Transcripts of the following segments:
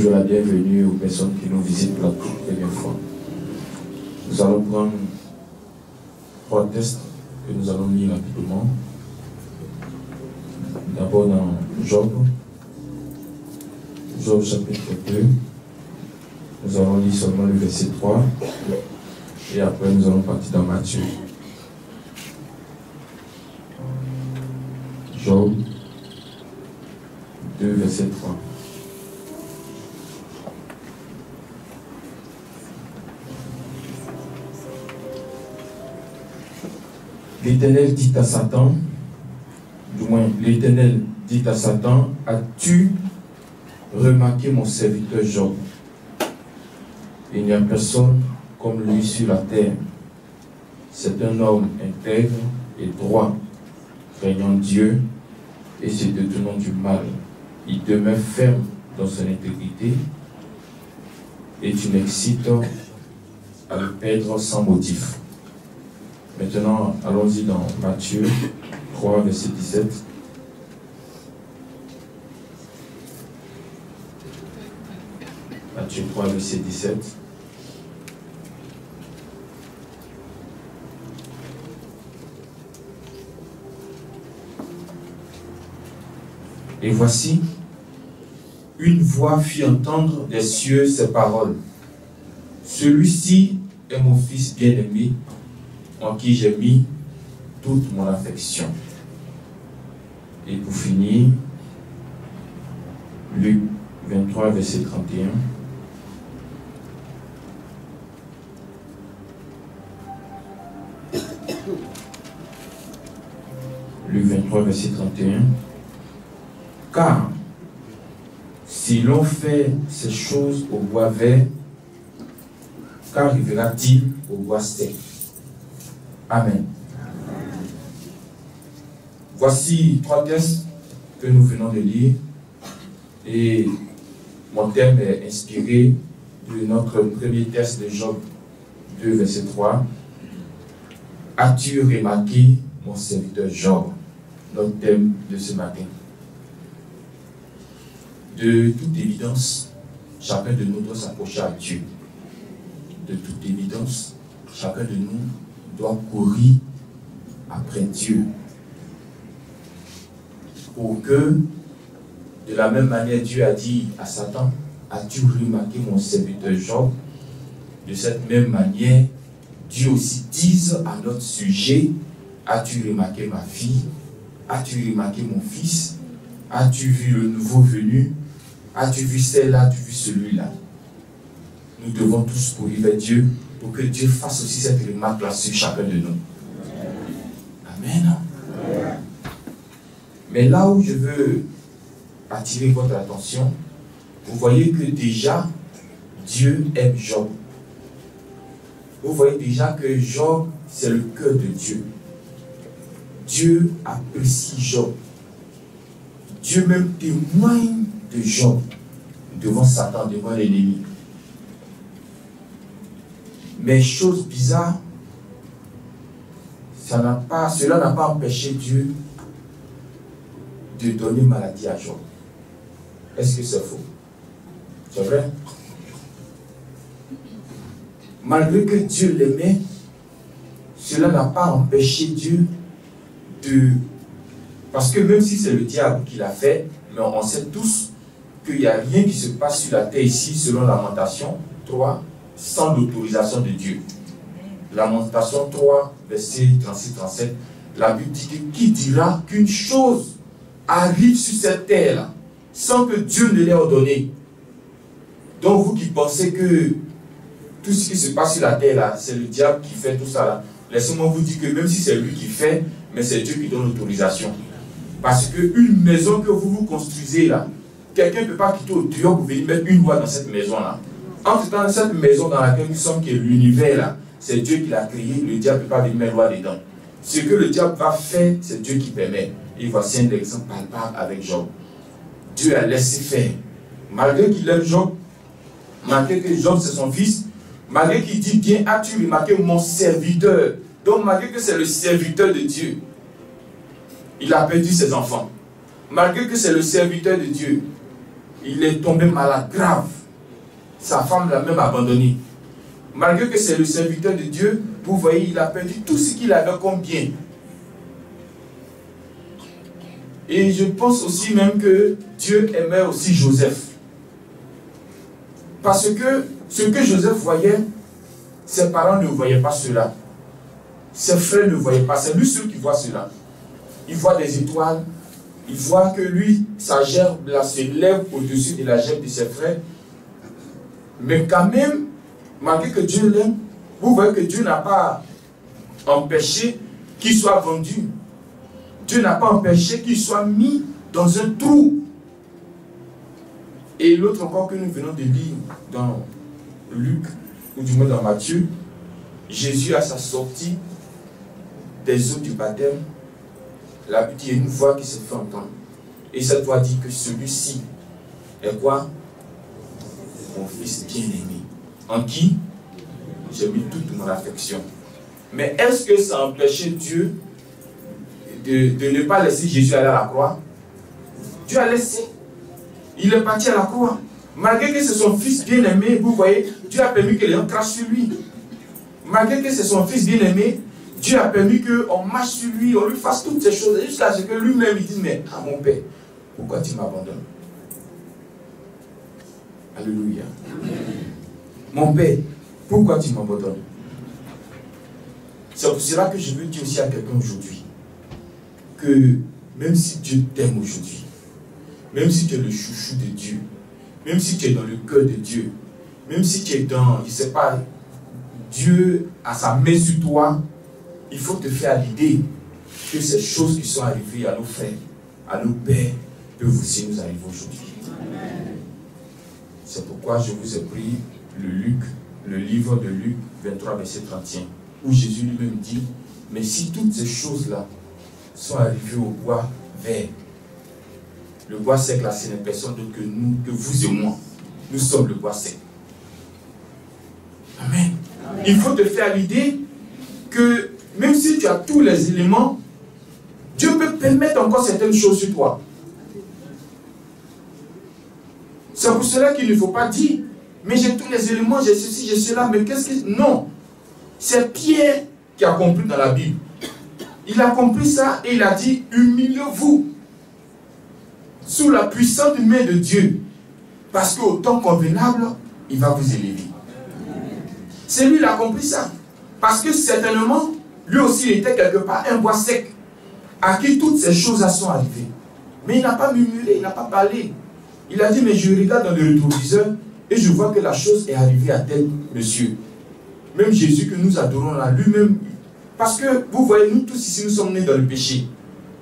Bonjour, la bienvenue aux personnes qui nous visitent pour la toute première fois. Nous allons prendre 3 textes que nous allons lire rapidement. D'abord dans Job chapitre 2. Nous allons lire seulement le verset 3. Et après nous allons partir dans Matthieu. Job 2, verset 3. L'Éternel dit à Satan, du moins l'Éternel dit à Satan, as-tu remarqué mon serviteur Job? Il n'y a personne comme lui sur la terre. C'est un homme intègre et droit, craignant Dieu et se détournant du mal. Il demeure ferme dans son intégrité et tu m'excites à le perdre sans motif. Maintenant, allons-y dans Matthieu 3, verset 17. Matthieu 3, verset 17. Et voici, une voix fit entendre des cieux ces paroles. Celui-ci est mon fils bien-aimé, en qui j'ai mis toute mon affection. Et pour finir, Luc 23, verset 31. Luc 23, verset 31. Car si l'on fait ces choses au bois vert, qu'arrivera-t-il au bois sec? Amen. Voici 3 textes que nous venons de lire et mon thème est inspiré de notre premier texte de Job 2, verset 3. As-tu remarqué mon serviteur Job? Notre thème de ce matin. De toute évidence, chacun de nous doit s'approcher à Dieu. De toute évidence, chacun de nous doit courir après Dieu. Pour que, de la même manière, Dieu a dit à Satan, as-tu remarqué mon serviteur Job? De cette même manière, Dieu aussi dise à notre sujet, as-tu remarqué ma fille? As-tu remarqué mon fils? As-tu vu le nouveau venu? As-tu vu celle-là? As-tu vu celui-là? Nous devons tous courir vers Dieu pour que Dieu fasse aussi cette remarque-là sur chacun de nous. Amen. Mais là où je veux attirer votre attention, vous voyez que déjà, Dieu aime Job. Vous voyez déjà que Job, c'est le cœur de Dieu. Dieu apprécie Job. Dieu même témoigne de Job devant Satan, devant l'ennemi. Mais chose bizarre, cela n'a pas empêché Dieu de donner maladie à Job. Est-ce que c'est faux? C'est vrai? Malgré que Dieu l'aimait, cela n'a pas empêché Dieu de... Parce que même si c'est le diable qui l'a fait, mais on sait tous qu'il n'y a rien qui se passe sur la terre ici, selon Lamentation 3, sans l'autorisation de Dieu. Lamentation 3, verset 36-37, la Bible dit que qui dira qu'une chose arrive sur cette terre-là, sans que Dieu ne l'ait ordonné? Donc vous qui pensez que tout ce qui se passe sur la terre-là, c'est le diable qui fait tout ça là, laissez-moi vous dire que même si c'est lui qui fait, mais c'est Dieu qui donne l'autorisation. Parce qu'une maison que vous construisez là, quelqu'un ne peut pas quitter au dehors pour venir mettre une loi dans cette maison-là. Entre-temps, cette maison dans laquelle nous sommes, qui est l'univers là, c'est Dieu qui l'a créé, le diable ne peut pas venir mettre loi dedans. Ce que le diable va faire, c'est Dieu qui permet. Et voici un exemple palpable avec Job. Dieu a laissé faire. Malgré qu'il aime Job, malgré que Job c'est son fils, malgré qu'il dit bien, as-tu remarqué mon serviteur? Donc malgré que c'est le serviteur de Dieu, il a perdu ses enfants. Malgré que c'est le serviteur de Dieu, il est tombé malade grave. sa femme l'a même abandonné. Malgré que c'est le serviteur de Dieu, vous voyez, il a perdu tout ce qu'il avait comme bien. Et je pense aussi même que Dieu aimait aussi Joseph. Parce que ce que Joseph voyait, ses parents ne voyaient pas cela. Ses frères ne voyaient pas. C'est lui seul qui voit cela. Il voit des étoiles. Il voit que lui, sa gerbe là, se lève au-dessus de la gerbe de ses frères. Mais quand même, malgré que Dieu l'aime, vous voyez que Dieu n'a pas empêché qu'il soit vendu. Dieu n'a pas empêché qu'il soit mis dans un trou. Et l'autre encore que nous venons de lire dans Luc, ou du moins dans Matthieu, Jésus à sa sortie des eaux du baptême, la petite une voix qui se fait entendre. Et cette voix dit que celui-ci est quoi? Mon fils bien-aimé. En qui j'ai mis toute mon affection. Mais est-ce que ça empêchait Dieu de ne pas laisser Jésus aller à la croix? Dieu a laissé. Il est parti à la croix. Malgré que c'est son fils bien-aimé, vous voyez, Dieu a permis que les gens crachent sur lui. Malgré que c'est son fils bien-aimé, Dieu a permis qu'on marche sur lui, on lui fasse toutes ces choses, jusqu'à ce que lui-même il dise, mais ah mon Père, pourquoi tu m'abandonnes? Alléluia. Mon Père, pourquoi tu m'abandonnes? C'est pour cela que je veux dire aussi à quelqu'un aujourd'hui, que même si Dieu t'aime aujourd'hui, même si tu es le chouchou de Dieu, même si tu es dans le cœur de Dieu, même si tu es dans, je ne sais pas, Dieu a sa main sur toi, il faut te faire l'idée que ces choses qui sont arrivées à nos frères, à nos pères, peuvent aussi nous arriver aujourd'hui. C'est pourquoi je vous ai pris le livre de Luc 23, verset 31, où Jésus lui-même dit, mais si toutes ces choses-là sont arrivées au bois vert, le bois sec là, ce n'est personne d'autre que nous, que vous et moi. Nous sommes le bois sec. Amen. Amen. Il faut te faire l'idée que même si tu as tous les éléments, Dieu peut permettre encore certaines choses sur toi. C'est pour cela qu'il ne faut pas dire, mais j'ai tous les éléments, j'ai ceci, j'ai cela, mais qu'est-ce que... Non. C'est Pierre qui a compris dans la Bible. Il a compris ça et il a dit, humiliez-vous sous la puissante main de Dieu, parce qu'au temps convenable, il va vous élever. C'est lui qui a compris ça. Parce que certainement, lui aussi, il était quelque part un bois sec, à qui toutes ces choses-là sont arrivées. Mais il n'a pas murmuré, il n'a pas parlé. Il a dit, mais je regarde dans le rétroviseur et je vois que la chose est arrivée à tel monsieur. Même Jésus que nous adorons là, lui-même, parce que vous voyez, nous tous ici, nous sommes nés dans le péché.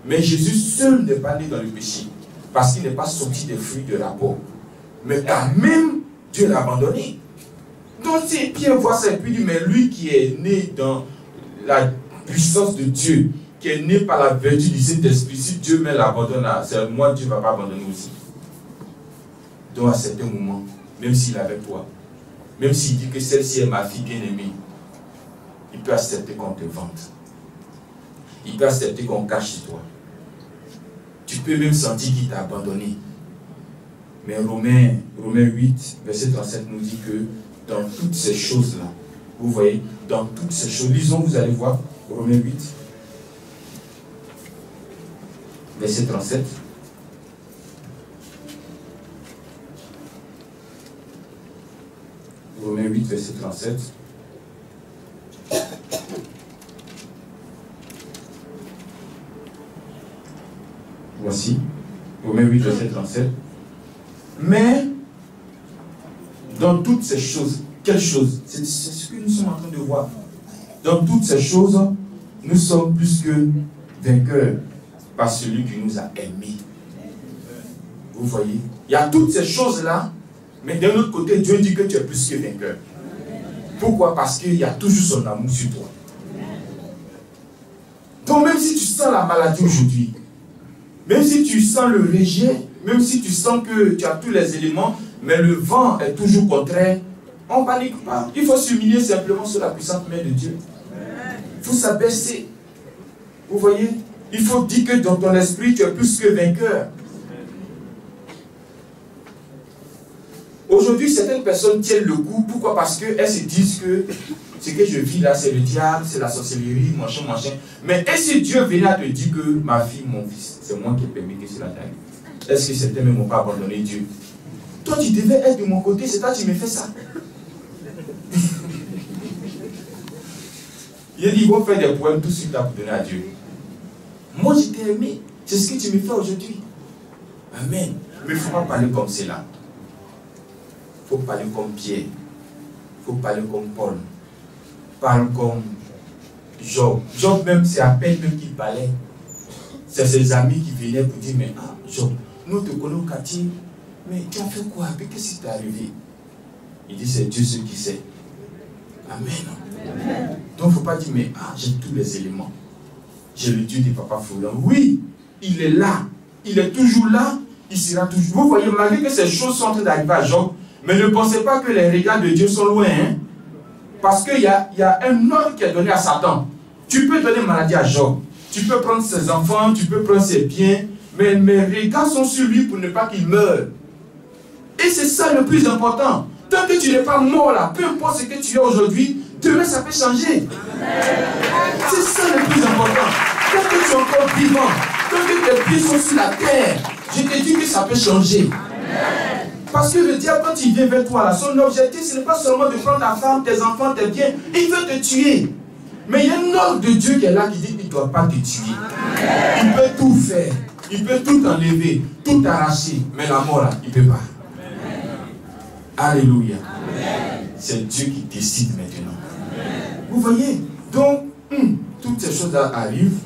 Mais Jésus seul n'est pas né dans le péché. Parce qu'il n'est pas sorti des fruits de rapport. Mais quand même, Dieu l'a abandonné. Donc si Pierre voit ça et puis dit, mais lui qui est né dans la puissance de Dieu, qui est né par la vertu du Saint-Esprit, si Dieu me l'abandonne, c'est moi, Dieu ne va pas abandonner aussi. Donc à certains moments, même s'il est avec toi, même s'il dit que celle-ci est ma fille bien-aimée, il peut accepter qu'on te vende. Il peut accepter qu'on cache sur toi. Tu peux même sentir qu'il t'a abandonné. Mais Romains 8, verset 37 nous dit que dans toutes ces choses-là, vous voyez, dans toutes ces choses, lisons, vous allez voir, Romains 8, verset 37. Romains 8, verset 37. Voici, Romains 8, verset 37. Mais, dans toutes ces choses, quelles choses? C'est ce que nous sommes en train de voir. Dans toutes ces choses, nous sommes plus que vainqueurs par celui qui nous a aimés. Vous voyez? Il y a toutes ces choses-là, mais d'un autre côté, Dieu dit que tu es plus que vainqueur. Pourquoi? Parce qu'il y a toujours son amour sur toi. Donc même si tu sens la maladie aujourd'hui, même si tu sens le rejet, même si tu sens que tu as tous les éléments, mais le vent est toujours contraire, on ne panique pas. Il faut s'humilier simplement sur la puissante main de Dieu. Il faut s'abaisser. Vous voyez? Il faut dire que dans ton esprit, tu es plus que vainqueur. Aujourd'hui, certaines personnes tiennent le coup. Pourquoi? Parce qu'elles se disent que ce que je vis là, c'est le diable, c'est la sorcellerie, machin. Mais et si Dieu venait à te dire que ma fille, mon fils, c'est moi qui ai permis que cela t'arrive? Est-ce que certains ne m'ont pas abandonné Dieu? Toi, tu devais être de mon côté, c'est toi qui me fais ça. Il a dit, ils vont faire des poèmes tout de suite pour donner à Dieu. Moi, je t'ai aimé. C'est ce que tu me fais aujourd'hui. Amen. Mais il ne faut pas parler comme cela. Il faut parler comme Pierre. Il faut parler comme Paul. Parle comme Job. Job même, c'est à peine même qu'il parlait. C'est ses amis qui venaient pour dire, mais ah, Job, nous te connaissons au quartier, mais tu as fait quoi? Qu'est-ce qui t'est arrivé? Il dit, c'est Dieu ce qui sait. Amen. Amen. Donc il ne faut pas dire, mais ah, j'ai tous les éléments. J'ai le Dieu de Papa Foulan. Oui, il est là. Il est toujours là. Il sera toujours. Vous voyez, malgré que ces choses sont en train d'arriver à Job, mais ne pensez pas que les regards de Dieu sont loin. Hein? Parce qu'il y a un ordre qui est donné à Satan. Tu peux donner maladie à Job. Tu peux prendre ses enfants, tu peux prendre ses biens, mais mes regards sont sur lui pour ne pas qu'il meure. Et c'est ça le plus important. Tant que tu n'es pas mort là, peu importe ce que tu es aujourd'hui, demain ça peut changer. C'est ça le plus important. Tant que tu es encore vivant, tant que tes pieds sont sur la terre, je te dis que ça peut changer. Parce que le diable, quand il vient vers toi, là, son objectif, ce n'est pas seulement de prendre ta femme, tes enfants, tes biens. Il veut te tuer. Mais il y a un ordre de Dieu qui est là qui dit qu'il ne doit pas te tuer. Il peut tout faire. Il peut tout enlever, tout arracher. Mais la mort, là, il ne peut pas. Alléluia. C'est Dieu qui décide maintenant. Vous voyez? Donc, toutes ces choses-là arrivent.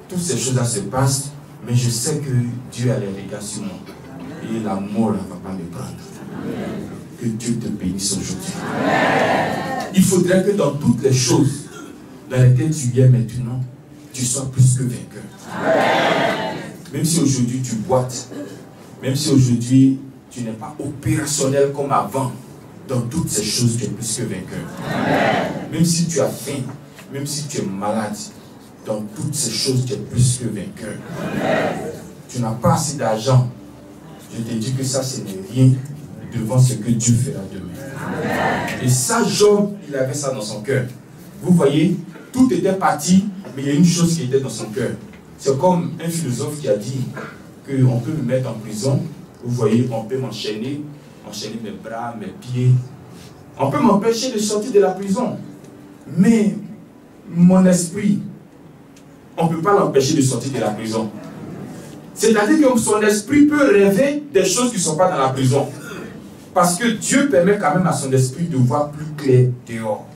Toutes ces choses-là se passent. Mais je sais que Dieu a les regards sur moi. Et la mort ne va pas me prendre. Que Dieu te bénisse aujourd'hui. Il faudrait que dans toutes les choses dans lesquelles tu es maintenant, tu sois plus que vainqueur. Même si aujourd'hui tu boites, même si aujourd'hui tu n'es pas opérationnel comme avant, dans toutes ces choses tu es plus que vainqueur. Même si tu as faim, même si tu es malade, dans toutes ces choses tu es plus que vainqueur. Tu n'as pas assez d'argent. Je te dis que ça, ce n'est rien devant ce que Dieu fera demain. Et ça, Job, il avait ça dans son cœur. Vous voyez, tout était parti, mais il y a une chose qui était dans son cœur. C'est comme un philosophe qui a dit qu'on peut me mettre en prison. Vous voyez, on peut m'enchaîner mes bras, mes pieds. On peut m'empêcher de sortir de la prison. Mais mon esprit, on ne peut pas l'empêcher de sortir de la prison. C'est-à-dire que son esprit peut rêver des choses qui ne sont pas dans la prison. Parce que Dieu permet quand même à son esprit de voir plus clair dehors.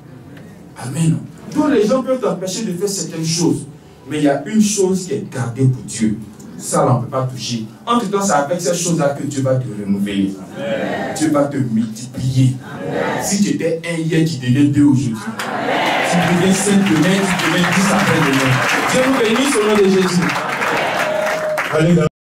Amen. Donc les gens peuvent t'empêcher de faire certaines choses. Mais il y a une chose qui est gardée pour Dieu. Ça, on ne peut pas toucher. Entre temps, c'est avec ces choses-là que Dieu va te renouveler. Amen. Dieu va te multiplier. Amen. Si tu étais un hier, tu deviens deux aujourd'hui. Si tu deviens 5 demain, tu deviens 10 après-demain. Dieu nous bénisse au nom de Jésus. Allez,